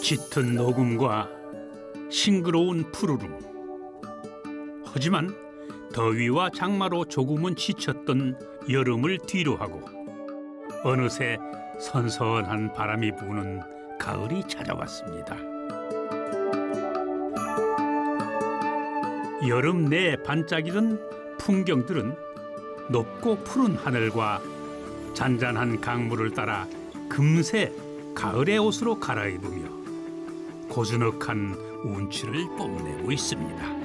짙은 녹음과 싱그러운 푸르름. 하지만 더위와 장마로 조금은 지쳤던 여름을 뒤로하고 어느새 선선한 바람이 부는 가을이 찾아왔습니다. 여름 내에 반짝이던 풍경들은 높고 푸른 하늘과 잔잔한 강물을 따라 금세 가을의 옷으로 갈아입으며 고즈넉한 운치를 뽐내고 있습니다.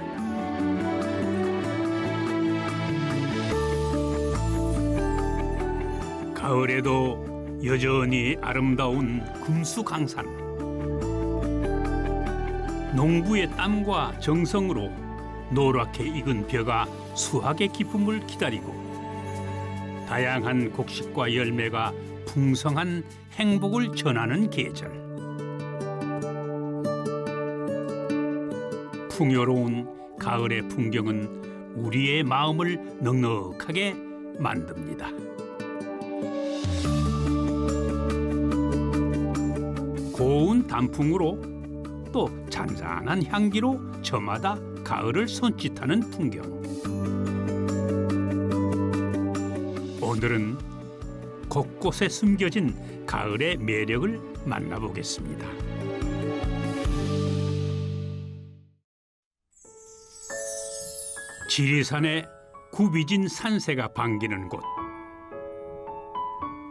가을에도 여전히 아름다운 금수강산. 농부의 땀과 정성으로 노랗게 익은 벼가 수확의 기쁨을 기다리고 다양한 곡식과 열매가 풍성한 행복을 전하는 계절. 풍요로운 가을의 풍경은 우리의 마음을 넉넉하게 만듭니다. 고운 단풍으로 또 잔잔한 향기로 저마다 가을을 손짓하는 풍경. 오늘은 곳곳에 숨겨진 가을의 매력을 만나보겠습니다. 지리산의 굽이진 산새가 반기는 곳.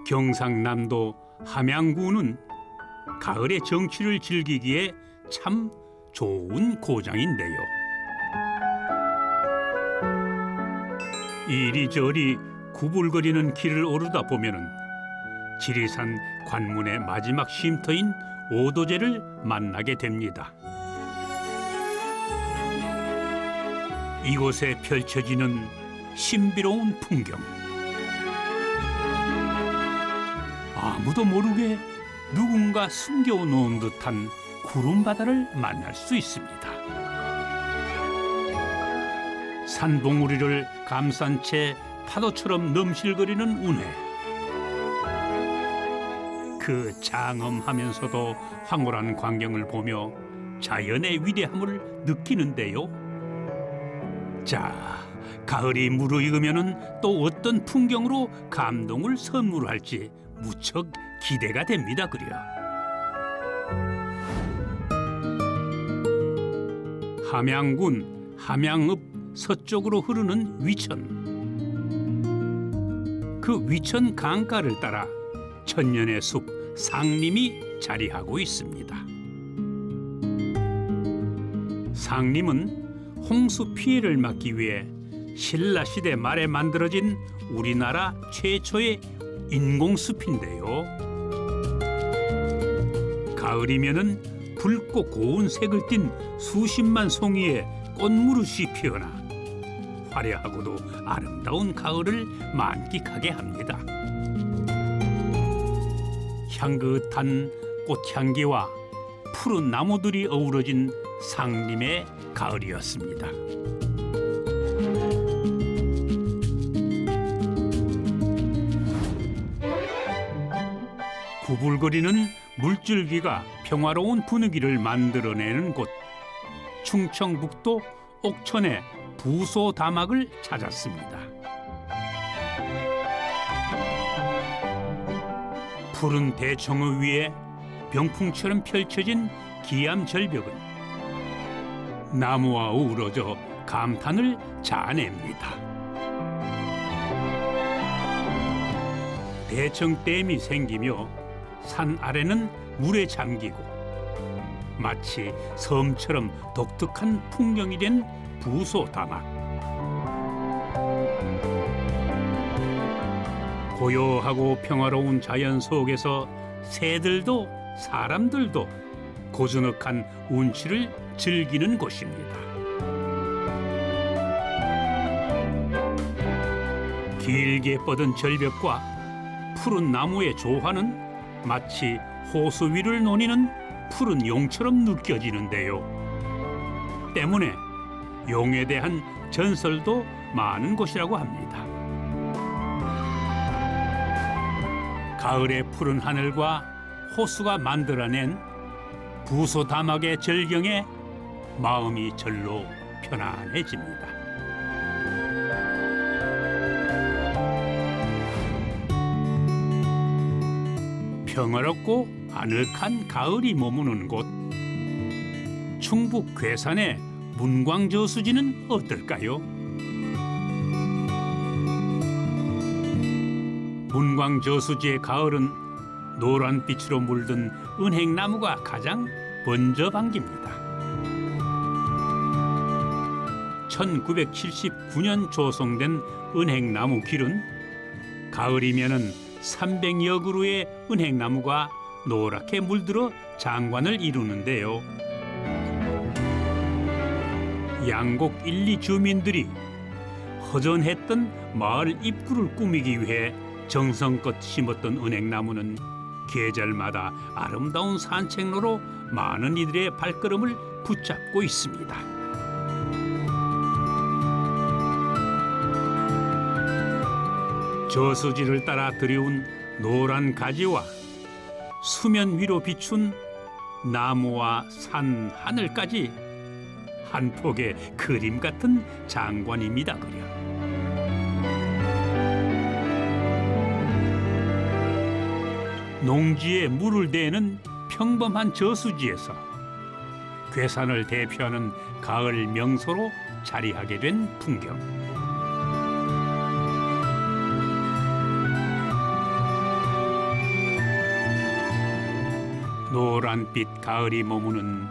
경상남도 함양군은 가을의 정취를 즐기기에 참 좋은 고장인데요. 이리저리 구불거리는 길을 오르다 보면은 지리산 관문의 마지막 쉼터인 오도제를 만나게 됩니다. 이곳에 펼쳐지는 신비로운 풍경. 아무도 모르게 누군가 숨겨놓은 듯한 구름바다를 만날 수 있습니다. 산봉우리를 감싼 채 파도처럼 넘실거리는 운해. 그 장엄하면서도 황홀한 광경을 보며 자연의 위대함을 느끼는데요. 자, 가을이 무르익으면은 또 어떤 풍경으로 감동을 선물할지 무척 기대가 됩니다. 그려. 함양군 함양읍 서쪽으로 흐르는 위천. 그 위천 강가를 따라 천년의 숲 상림이 자리하고 있습니다. 상림은 홍수 피해를 막기 위해 신라시대 말에 만들어진 우리나라 최초의 인공숲인데요. 가을이면은 붉고 고운 색을 띤 수십만 송이의 꽃무릇이 피어나 화려하고도 아름다운 가을을 만끽하게 합니다. 향긋한 꽃향기와 푸른 나무들이 어우러진 상림의 가을이었습니다. 구불거리는 물줄기가 평화로운 분위기를 만들어내는 곳, 충청북도 옥천의 부소다막을 찾았습니다. 푸른 대청어 위에 병풍처럼 펼쳐진 기암절벽은 나무와 어우러져 감탄을 자아냅니다. 대청댐이 생기며 산 아래는 물에 잠기고 마치 섬처럼 독특한 풍경이 된 부소다막. 고요하고 평화로운 자연 속에서 새들도 사람들도 고즈넉한 운치를 즐기는 곳입니다. 길게 뻗은 절벽과 푸른 나무의 조화는 마치 호수 위를 노니는 푸른 용처럼 느껴지는데요. 때문에 용에 대한 전설도 많은 곳이라고 합니다. 가을의 푸른 하늘과 호수가 만들어낸 부소담악의 절경에 마음이 절로 편안해집니다. 평화롭고 아늑한 가을이 머무는 곳, 충북 괴산의 문광저수지는 어떨까요? 문광저수지의 가을은 노란빛으로 물든 은행나무가 가장 먼저 반깁니다. 1979년 조성된 은행나무 길은 가을이면은 300여 그루의 은행나무가 노랗게 물들어 장관을 이루는데요. 양곡 1, 2 주민들이 허전했던 마을 입구를 꾸미기 위해 정성껏 심었던 은행나무는 계절마다 아름다운 산책로로 많은 이들의 발걸음을 붙잡고 있습니다. 저수지를 따라 들여온 노란 가지와 수면 위로 비춘 나무와 산, 하늘까지 한 폭의 그림 같은 장관입니다. 그려. 농지에 물을 대는 평범한 저수지에서 괴산을 대표하는 가을 명소로 자리하게 된 풍경. 노란빛 가을이 머무는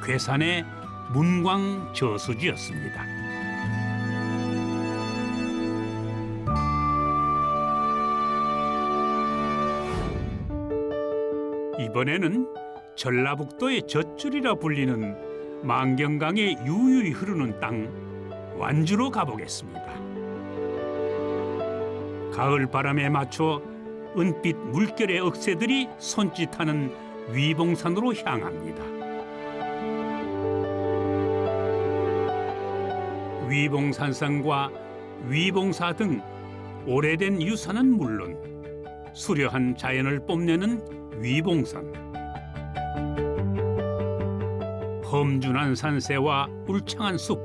괴산의 문광 저수지였습니다. 이번에는 전라북도의 젖줄이라 불리는 만경강에 유유히 흐르는 땅 완주로 가보겠습니다. 가을 바람에 맞춰 은빛 물결의 억새들이 손짓하는 위봉산으로 향합니다. 위봉산성과 위봉사 등 오래된 유산은 물론 수려한 자연을 뽐내는 위봉산, 험준한 산세와 울창한 숲,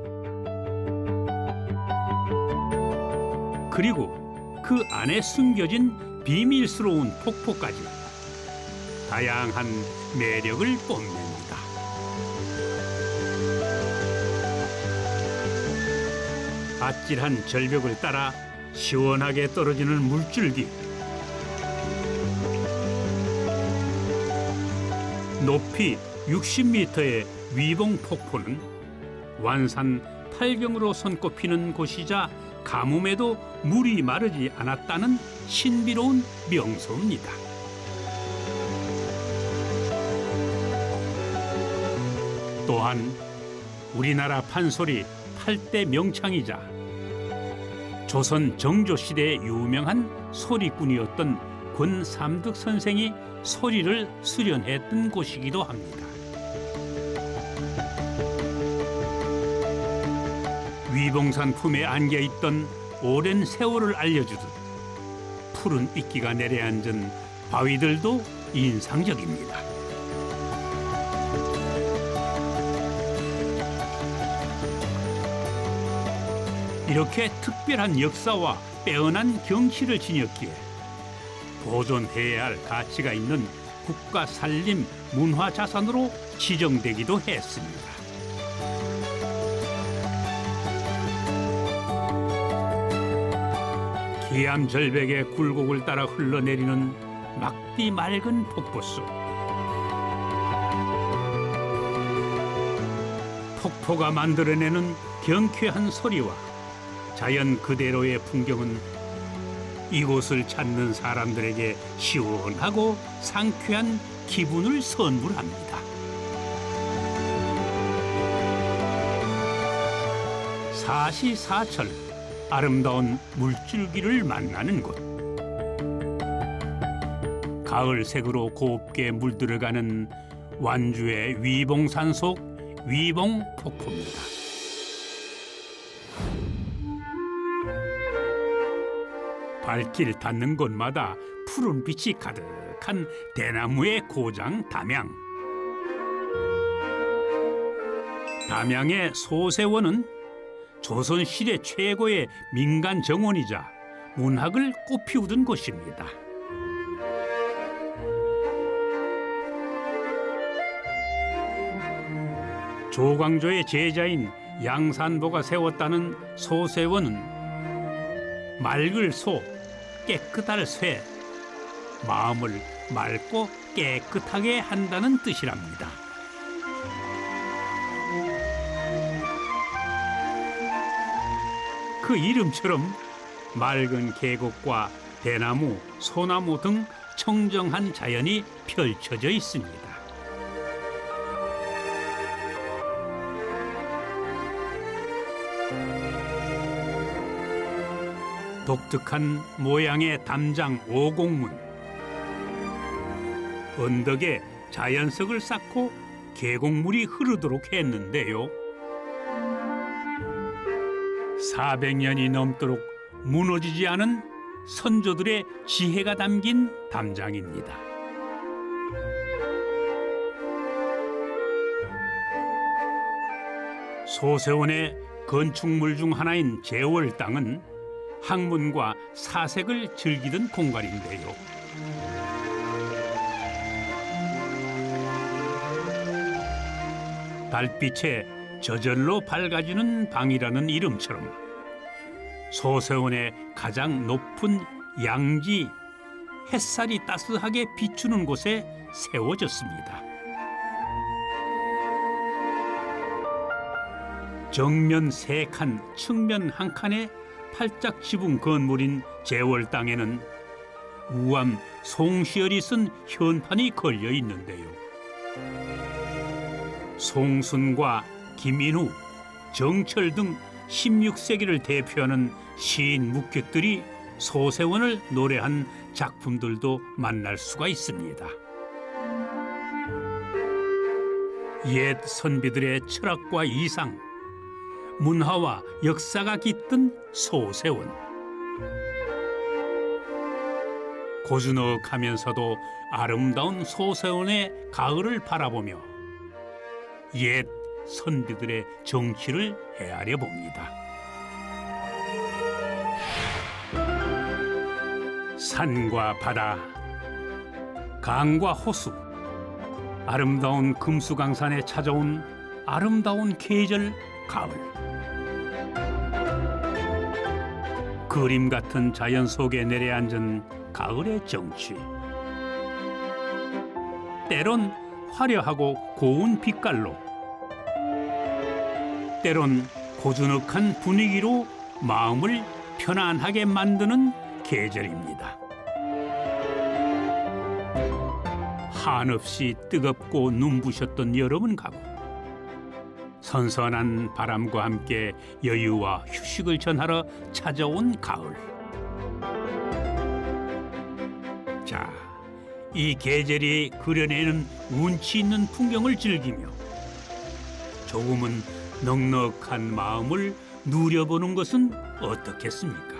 그리고 그 안에 숨겨진 비밀스러운 폭포까지 다양한 매력을 뽐냅니다. 아찔한 절벽을 따라 시원하게 떨어지는 물줄기, 높이 60m의 위봉폭포는 완산 팔경으로 손꼽히는 곳이자 가뭄에도 물이 마르지 않았다는 신비로운 명소입니다. 또한 우리나라 판소리 8대 명창이자 조선 정조시대의 유명한 소리꾼이었던 권삼득 선생이 소리를 수련했던 곳이기도 합니다. 위봉산 품에 안겨있던 오랜 세월을 알려주듯 푸른 이끼가 내려앉은 바위들도 인상적입니다. 이렇게 특별한 역사와 빼어난 경치를 지녔기에 보존해야 할 가치가 있는 국가 산림 문화자산으로 지정되기도 했습니다. 기암 절벽의 굴곡을 따라 흘러내리는 막디 맑은 폭포수. 폭포가 만들어내는 경쾌한 소리와 자연 그대로의 풍경은 이곳을 찾는 사람들에게 시원하고 상쾌한 기분을 선물합니다. 사시사철 아름다운 물줄기를 만나는 곳. 가을색으로 곱게 물들어가는 완주의 위봉산 속 위봉폭포입니다. 발길 닿는 곳마다 푸른 빛이 가득한 대나무의 고장 담양. 담양의 소세원은 조선시대 최고의 민간 정원이자 문학을 꽃피우던 곳입니다. 조광조의 제자인 양산보가 세웠다는 소세원은 맑을 소, 깨끗할 쇠, 마음을 맑고 깨끗하게 한다는 뜻이랍니다. 그 이름처럼 맑은 계곡과 대나무, 소나무 등 청정한 자연이 펼쳐져 있습니다. 독특한 모양의 담장 오곡문, 언덕에 자연석을 쌓고 계곡물이 흐르도록 했는데요. 400년이 넘도록 무너지지 않은 선조들의 지혜가 담긴 담장입니다. 소세원의 건축물 중 하나인 제월당은 학문과 사색을 즐기던 공간인데요. 달빛에 저절로 밝아지는 방이라는 이름처럼 소세원의 가장 높은 양지, 햇살이 따스하게 비추는 곳에 세워졌습니다. 정면 3칸, 측면 1칸에 팔짝 지붕 건물인 제월당에는 우암 송시열이 쓴 현판이 걸려 있는데요. 송순과 김인후, 정철 등 16세기를 대표하는 시인 묵객들이 소세원을 노래한 작품들도 만날 수가 있습니다. 옛 선비들의 철학과 이상, 문화와 역사가 깃든 소세원. 고즈넉하면서도 아름다운 소세원의 가을을 바라보며 옛 선비들의 정치를 헤아려 봅니다. 산과 바다, 강과 호수, 아름다운 금수강산에 찾아온 아름다운 계절 가을. 그림 같은 자연 속에 내려앉은 가을의 정취. 때론 화려하고 고운 빛깔로, 때론 고즈넉한 분위기로 마음을 편안하게 만드는 계절입니다. 한없이 뜨겁고 눈부셨던 여름은 가고 선선한 바람과 함께 여유와 휴식을 전하러 찾아온 가을. 자, 이 계절이 그려내는 운치 있는 풍경을 즐기며 조금은 넉넉한 마음을 누려보는 것은 어떻겠습니까?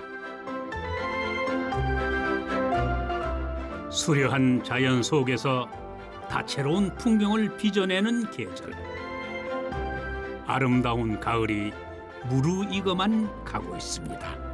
수려한 자연 속에서 다채로운 풍경을 빚어내는 계절. 아름다운 가을이 무르익어만 가고 있습니다.